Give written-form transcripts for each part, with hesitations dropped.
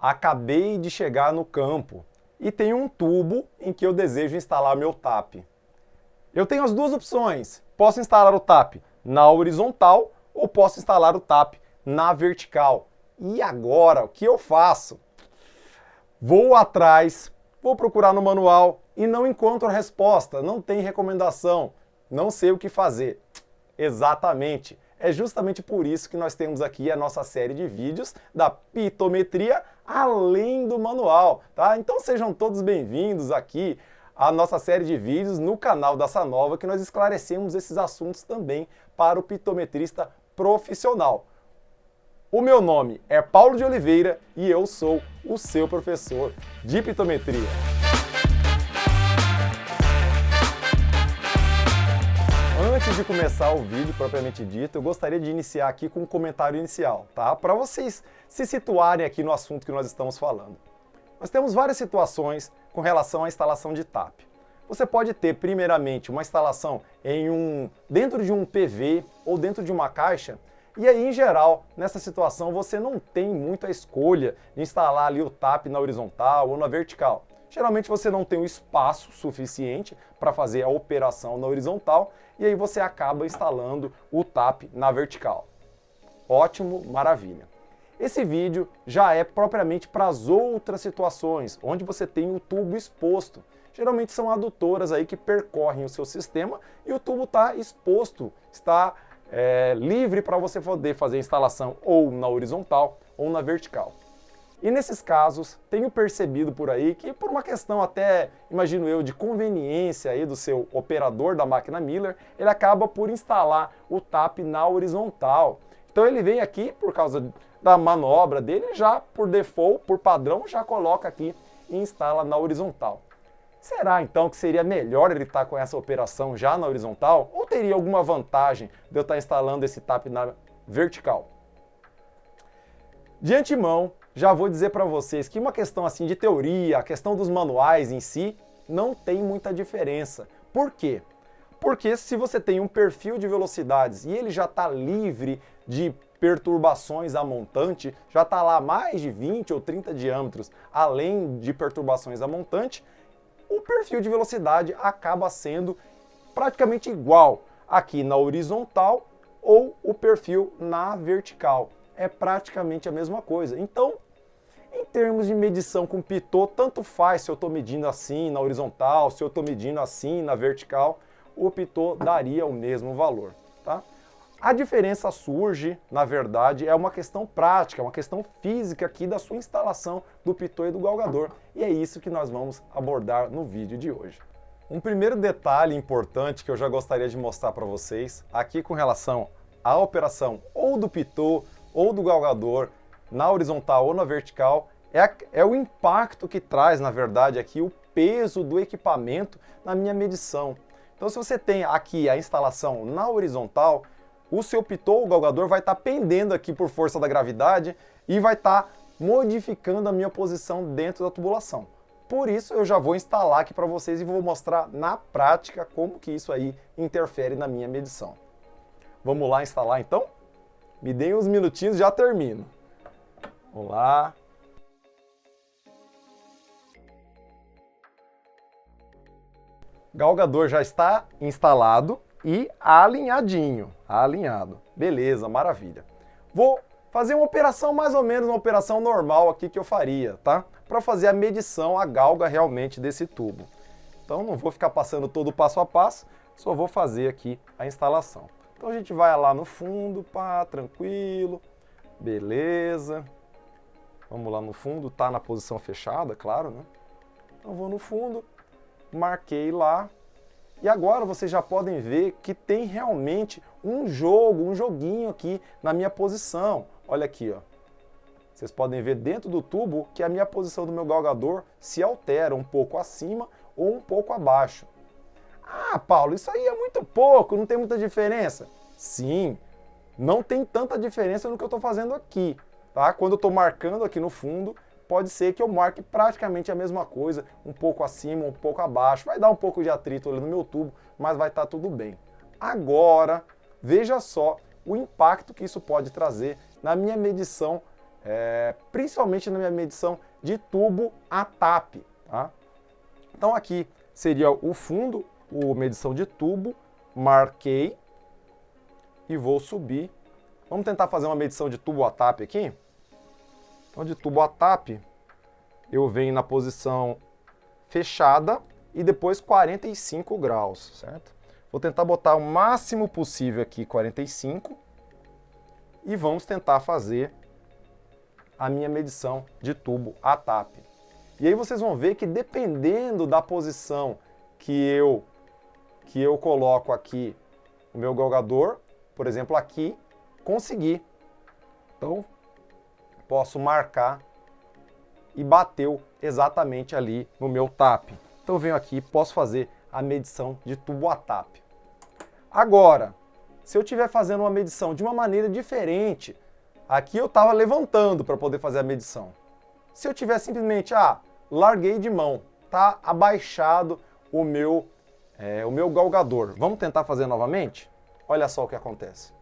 Acabei de chegar no campo e tem um tubo em que eu desejo instalar meu TAP. Eu tenho as duas opções. Posso instalar o TAP na horizontal ou posso instalar o TAP na vertical. E agora, o que eu faço? Vou atrás, vou procurar no manual e não encontro a resposta, não tem recomendação, não sei o que fazer. Exatamente. É justamente por isso que nós temos aqui a nossa série de vídeos da pitometria além do manual, tá? Então sejam todos bem-vindos aqui à nossa série de vídeos no canal da Sanova, que nós esclarecemos esses assuntos também para o pitometrista profissional. O meu nome é Paulo de Oliveira e eu sou o seu professor de pitometria. Antes de começar o vídeo propriamente dito, eu gostaria de iniciar aqui com um comentário inicial, tá? Para vocês se situarem aqui no assunto que nós estamos falando. Nós temos várias situações com relação à instalação de TAP. Você pode ter, primeiramente, uma instalação dentro de um PV ou dentro de uma caixa, e aí, em geral, nessa situação, você não tem muita escolha de instalar ali o TAP na horizontal ou na vertical. Geralmente você não tem o espaço suficiente para fazer a operação na horizontal e aí você acaba instalando o TAP na vertical. Ótimo, maravilha. Esse vídeo já é propriamente para as outras situações, onde você tem o tubo exposto. Geralmente são adutoras aí que percorrem o seu sistema e o tubo está exposto, está livre para você poder fazer a instalação ou na horizontal ou na vertical. E nesses casos, tenho percebido por aí que por uma questão até, imagino eu, de conveniência aí do seu operador da máquina Miller, ele acaba por instalar o TAP na horizontal. Então ele vem aqui, por causa da manobra dele, já por default, por padrão, já coloca aqui e instala na horizontal. Será então que seria melhor ele estar com essa operação já na horizontal? Ou teria alguma vantagem de eu estar instalando esse TAP na vertical? De antemão, já vou dizer para vocês que uma questão assim de teoria, a questão dos manuais em si, não tem muita diferença. Por quê? Porque se você tem um perfil de velocidades e ele já está livre de perturbações a montante, já está lá mais de 20 ou 30 diâmetros, além de perturbações a montante, o perfil de velocidade acaba sendo praticamente igual aqui na horizontal ou o perfil na vertical. É praticamente a mesma coisa. Então, em termos de medição com pitô, tanto faz se eu estou medindo assim na horizontal, se eu estou medindo assim na vertical, o pitô daria o mesmo valor, tá? A diferença surge, na verdade, é uma questão prática, é uma questão física aqui da sua instalação do pitô e do galgador. E é isso que nós vamos abordar no vídeo de hoje. Um primeiro detalhe importante que eu já gostaria de mostrar para vocês, aqui com relação à operação ou do pitô ou do galgador na horizontal ou na vertical, é o impacto que traz, na verdade, aqui o peso do equipamento na minha medição. Então, se você tem aqui a instalação na horizontal, o seu pitô ou galgador vai estar pendendo aqui por força da gravidade e vai estar modificando a minha posição dentro da tubulação. Por isso, eu já vou instalar aqui para vocês e vou mostrar na prática como que isso aí interfere na minha medição. Vamos lá instalar então? Me deem uns minutinhos e já termino. Vamos lá. Galgador já está instalado e alinhadinho. Alinhado. Beleza, maravilha. Vou fazer uma operação mais ou menos, uma operação normal aqui que eu faria, tá? Para fazer a medição, a galga realmente desse tubo. Então não vou ficar passando todo o passo a passo, só vou fazer aqui a instalação. Então a gente vai lá no fundo, pá, tranquilo, beleza. Vamos lá no fundo, tá na posição fechada, claro, né? Então vou no fundo, marquei lá. E agora vocês já podem ver que tem realmente um joguinho aqui na minha posição. Olha aqui, ó. Vocês podem ver dentro do tubo que a minha posição do meu galgador se altera um pouco acima ou um pouco abaixo. Ah, Paulo, isso aí é muito pouco, não tem muita diferença. Sim, não tem tanta diferença no que eu estou fazendo aqui, tá? Quando eu estou marcando aqui no fundo, pode ser que eu marque praticamente a mesma coisa, um pouco acima, um pouco abaixo. Vai dar um pouco de atrito ali no meu tubo, mas vai estar tudo bem. Agora, veja só o impacto que isso pode trazer na minha medição principalmente na minha medição de tubo a TAP. Tá? Então aqui seria o fundo, a medição de tubo, marquei e vou subir. Vamos tentar fazer uma medição de tubo a TAP aqui? Então de tubo a TAP, eu venho na posição fechada e depois 45 graus, certo? Vou tentar botar o máximo possível aqui, 45, e vamos tentar fazer a minha medição de tubo a TAP. E aí vocês vão ver que dependendo da posição que eu coloco aqui o meu galgador, por exemplo aqui, consegui. Então, posso marcar e bateu exatamente ali no meu TAP. Então eu venho aqui e posso fazer a medição de tubo a TAP. Agora, se eu estiver fazendo uma medição de uma maneira diferente, aqui eu estava levantando para poder fazer a medição. Se eu tiver simplesmente, larguei de mão, tá abaixado o meu galgador. Vamos tentar fazer novamente? Olha só o que acontece.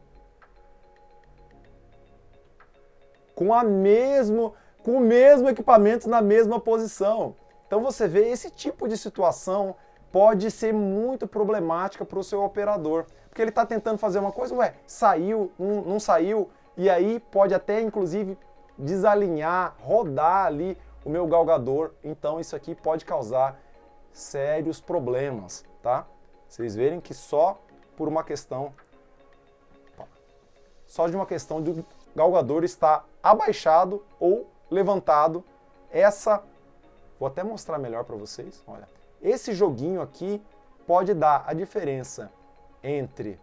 Com o mesmo equipamento na mesma posição. Então você vê, esse tipo de situação pode ser muito problemática para o seu operador, porque ele está tentando fazer uma coisa, saiu, não saiu, e aí pode até inclusive desalinhar, rodar ali o meu galgador. Então isso aqui pode causar sérios problemas, tá? Vocês verem que só de uma questão de o galgador estar abaixado ou levantado, vou até mostrar melhor para vocês, olha. Esse joguinho aqui pode dar a diferença entre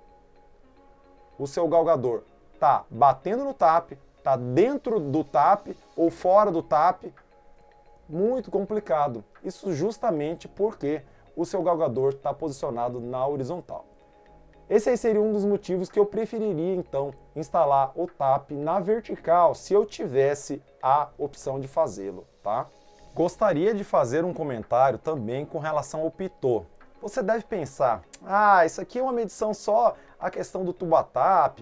o seu galgador tá batendo no TAP, tá dentro do TAP ou fora do TAP. Muito complicado. Isso justamente porque o seu galgador está posicionado na horizontal. Esse aí seria um dos motivos que eu preferiria, então, instalar o TAP na vertical, se eu tivesse a opção de fazê-lo, tá? Gostaria de fazer um comentário também com relação ao pitô. Você deve pensar, isso aqui é uma medição só a questão do tubo a TAP,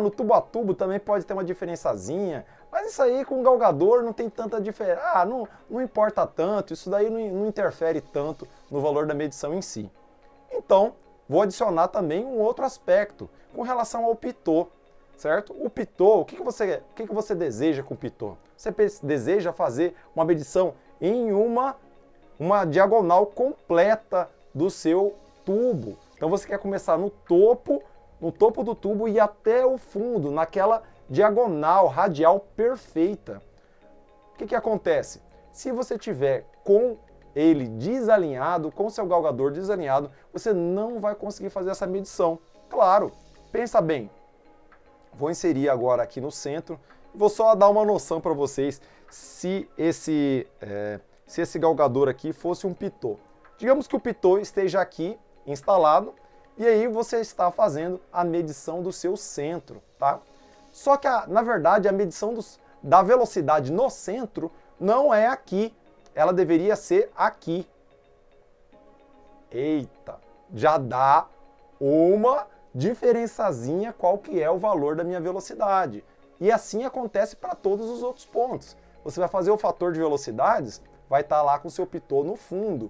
no tubo a tubo também pode ter uma diferençazinha, mas isso aí com o galgador não tem tanta diferença, não importa tanto, isso daí não interfere tanto no valor da medição em si. Então, vou adicionar também um outro aspecto com relação ao pitô, certo? O pitô, o que você deseja com o pitô? Você deseja fazer uma medição em uma diagonal completa do seu tubo. Então você quer começar no topo do tubo e ir até o fundo, naquela diagonal radial perfeita. O que acontece? Se você tiver com ele desalinhado, com o seu galgador desalinhado, você não vai conseguir fazer essa medição. Claro, pensa bem. Vou inserir agora aqui no centro, vou só dar uma noção para vocês se esse galgador aqui fosse um pitô. Digamos que o pitô esteja aqui instalado e aí você está fazendo a medição do seu centro, tá? Só que, na verdade, a medição da velocidade no centro não é aqui, ela deveria ser aqui. Eita, já dá uma diferençazinha qual que é o valor da minha velocidade. E assim acontece para todos os outros pontos. Você vai fazer o fator de velocidades, vai estar lá com o seu pitô no fundo.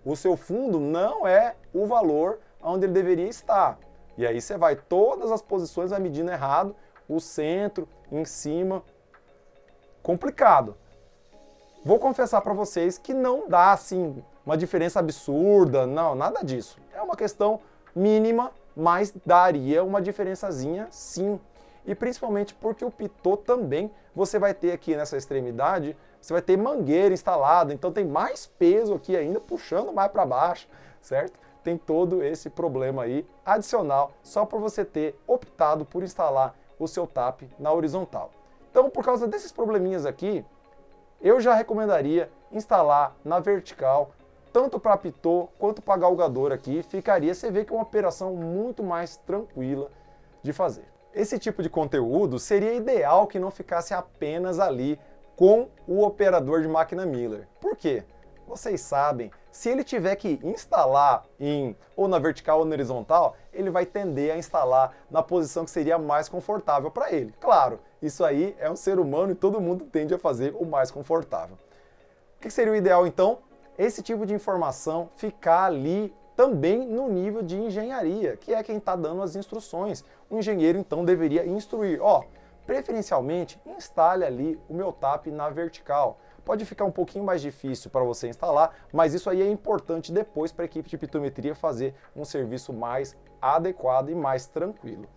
O seu fundo não é o valor onde ele deveria estar. E aí você vai, todas as posições vai medindo errado, o centro, em cima. Complicado. Vou confessar para vocês que não dá assim uma diferença absurda, não, nada disso. É uma questão mínima, mas daria uma diferençazinha sim. E principalmente porque o pitô também, você vai ter aqui nessa extremidade, você vai ter mangueira instalada, então tem mais peso aqui ainda, puxando mais para baixo, certo? Tem todo esse problema aí adicional, só por você ter optado por instalar o seu TAP na horizontal. Então, por causa desses probleminhas aqui, eu já recomendaria instalar na vertical, tanto para pitô quanto para galgador aqui, você vê que é uma operação muito mais tranquila de fazer. Esse tipo de conteúdo seria ideal que não ficasse apenas ali com o operador de máquina Miller. Por quê? Vocês sabem, se ele tiver que instalar ou na vertical ou na horizontal, ele vai tender a instalar na posição que seria mais confortável para ele. Claro, Isso aí é um ser humano e todo mundo tende a fazer o mais confortável. O que seria o ideal então? Esse tipo de informação ficar ali também no nível de engenharia, que é quem está dando as instruções. O engenheiro então deveria instruir, preferencialmente instale ali o meu TAP na vertical. Pode ficar um pouquinho mais difícil para você instalar, mas isso aí é importante depois para a equipe de pitometria fazer um serviço mais adequado e mais tranquilo.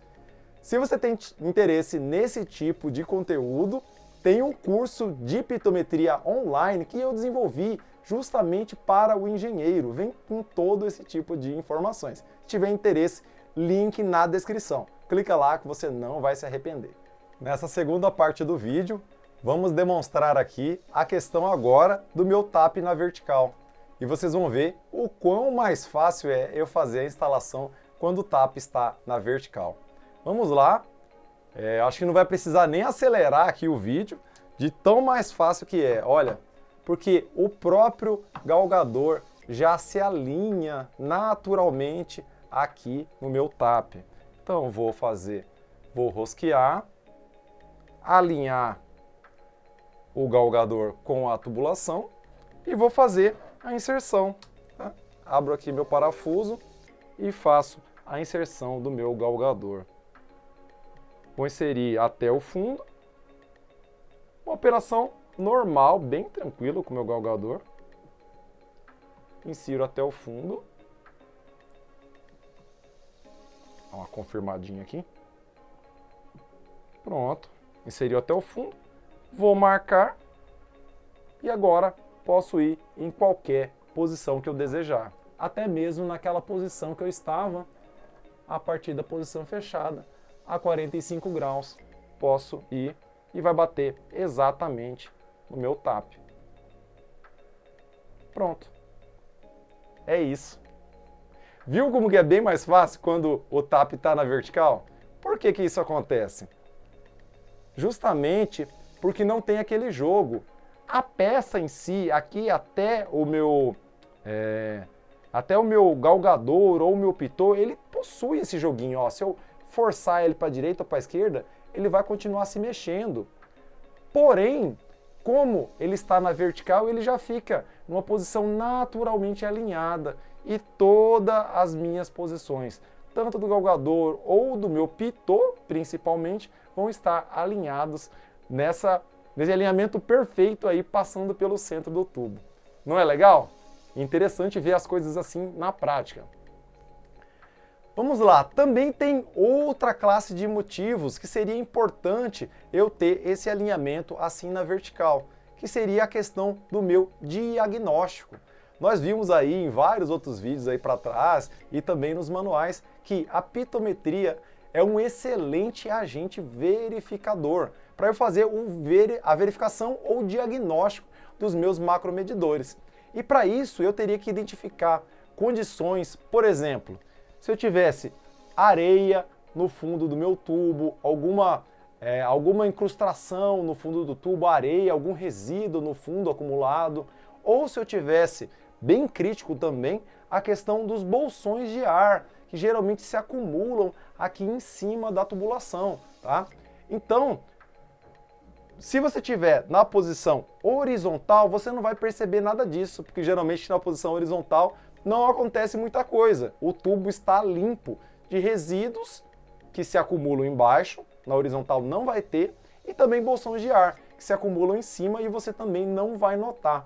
Se você tem interesse nesse tipo de conteúdo, tem um curso de pitometria online que eu desenvolvi justamente para o engenheiro. Vem com todo esse tipo de informações. Se tiver interesse, link na descrição. Clica lá que você não vai se arrepender. Nessa segunda parte do vídeo, vamos demonstrar aqui a questão agora do meu TAP na vertical. E vocês vão ver o quão mais fácil é eu fazer a instalação quando o TAP está na vertical. Vamos lá. Acho que não vai precisar nem acelerar aqui o vídeo, de tão mais fácil que é. Olha, porque o próprio galgador já se alinha naturalmente aqui no meu TAP. Então vou rosquear, alinhar o galgador com a tubulação e vou fazer a inserção. Tá? Abro aqui meu parafuso e faço a inserção do meu galgador. Vou inserir até o fundo. Uma operação normal, bem tranquila com o meu galgador. Insiro até o fundo. Dá uma confirmadinha aqui. Pronto. Inseriu até o fundo. Vou marcar. E agora posso ir em qualquer posição que eu desejar. Até mesmo naquela posição que eu estava, a partir da posição fechada, a 45 graus. Posso ir e vai bater exatamente no meu TAP. Pronto. É isso. Viu como que é bem mais fácil quando o TAP está na vertical? Por que isso acontece? Justamente porque não tem aquele jogo. A peça em si, aqui até o meu galgador ou o meu pitô, ele possui esse joguinho. Ó. Se eu forçar ele para a direita ou para a esquerda, ele vai continuar se mexendo. Porém, como ele está na vertical, ele já fica numa posição naturalmente alinhada e todas as minhas posições, tanto do galgador ou do meu pitô, principalmente, vão estar alinhados nesse alinhamento perfeito aí, passando pelo centro do tubo. Não é legal? Interessante ver as coisas assim na prática. Vamos lá, também tem outra classe de motivos que seria importante eu ter esse alinhamento assim na vertical, que seria a questão do meu diagnóstico. Nós vimos aí em vários outros vídeos aí para trás e também nos manuais que a pitometria é um excelente agente verificador para eu fazer a verificação ou diagnóstico dos meus macromedidores. E para isso eu teria que identificar condições, por exemplo, se eu tivesse areia no fundo do meu tubo, alguma incrustação no fundo do tubo, areia, algum resíduo no fundo acumulado, ou se eu tivesse, bem crítico também, a questão dos bolsões de ar, que geralmente se acumulam aqui em cima da tubulação, tá? Então, se você estiver na posição horizontal, você não vai perceber nada disso, porque geralmente na posição horizontal não acontece muita coisa. O tubo está limpo de resíduos que se acumulam embaixo, na horizontal não vai ter, e também bolsões de ar que se acumulam em cima e você também não vai notar.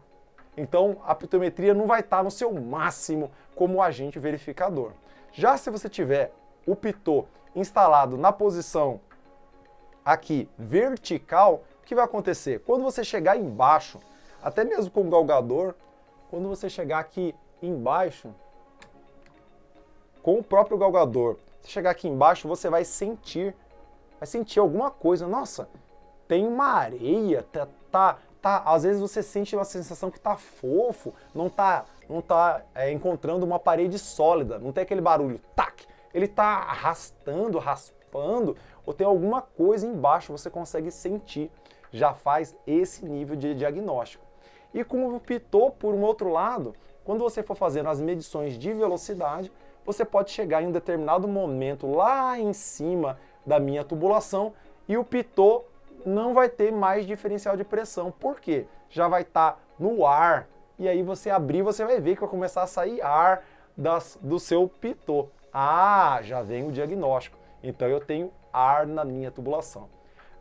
Então a pitometria não vai estar no seu máximo como agente verificador. Já se você tiver o pitô instalado na posição aqui vertical, o que vai acontecer? Quando você chegar embaixo, até mesmo com o galgador, quando você chegar aqui embaixo, com o próprio galgador, se chegar aqui embaixo, você vai sentir alguma coisa. Nossa, tem uma areia, às vezes você sente uma sensação que tá fofo, não tá encontrando uma parede sólida, não tem aquele barulho, tac, ele tá arrastando, raspando, ou tem alguma coisa embaixo, você consegue sentir, já faz esse nível de diagnóstico. E com o pitô, por um outro lado, quando você for fazendo as medições de velocidade, você pode chegar em um determinado momento lá em cima da minha tubulação e o pitô não vai ter mais diferencial de pressão. Por quê? Já vai estar no ar. E aí você abrir, você vai ver que vai começar a sair ar do seu pitô. Ah, já vem o diagnóstico. Então eu tenho ar na minha tubulação.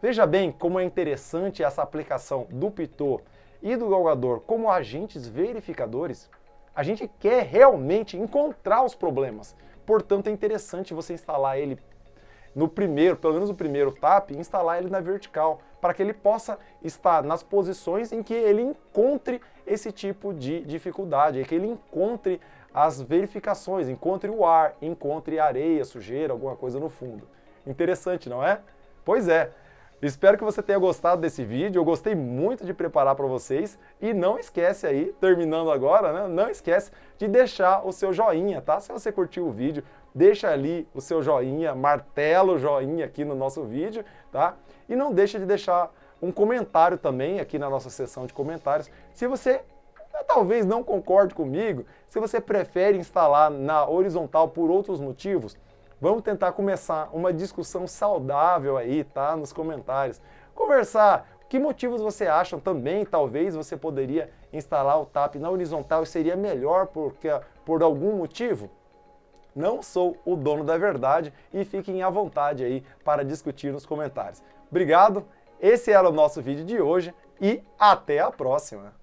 Veja bem como é interessante essa aplicação do pitô e do galgador como agentes verificadores. A gente quer realmente encontrar os problemas. Portanto, é interessante você instalar ele no primeiro, pelo menos no primeiro tap, instalar ele na vertical, para que ele possa estar nas posições em que ele encontre esse tipo de dificuldade, que ele encontre as verificações, encontre o ar, encontre areia, sujeira, alguma coisa no fundo. Interessante, não é? Pois é. Espero que você tenha gostado desse vídeo, eu gostei muito de preparar para vocês e não esquece aí, terminando agora, né? Não esquece de deixar o seu joinha, tá? Se você curtiu o vídeo, deixa ali o seu joinha, martela o joinha aqui no nosso vídeo, tá? E não deixa de deixar um comentário também aqui na nossa seção de comentários. Se você talvez não concorde comigo, se você prefere instalar na horizontal por outros motivos, vamos tentar começar uma discussão saudável aí, tá? Nos comentários. Conversar, que motivos você acham também, talvez você poderia instalar o TAP na horizontal e seria melhor por algum motivo? Não sou o dono da verdade e fiquem à vontade aí para discutir nos comentários. Obrigado, esse era o nosso vídeo de hoje e até a próxima!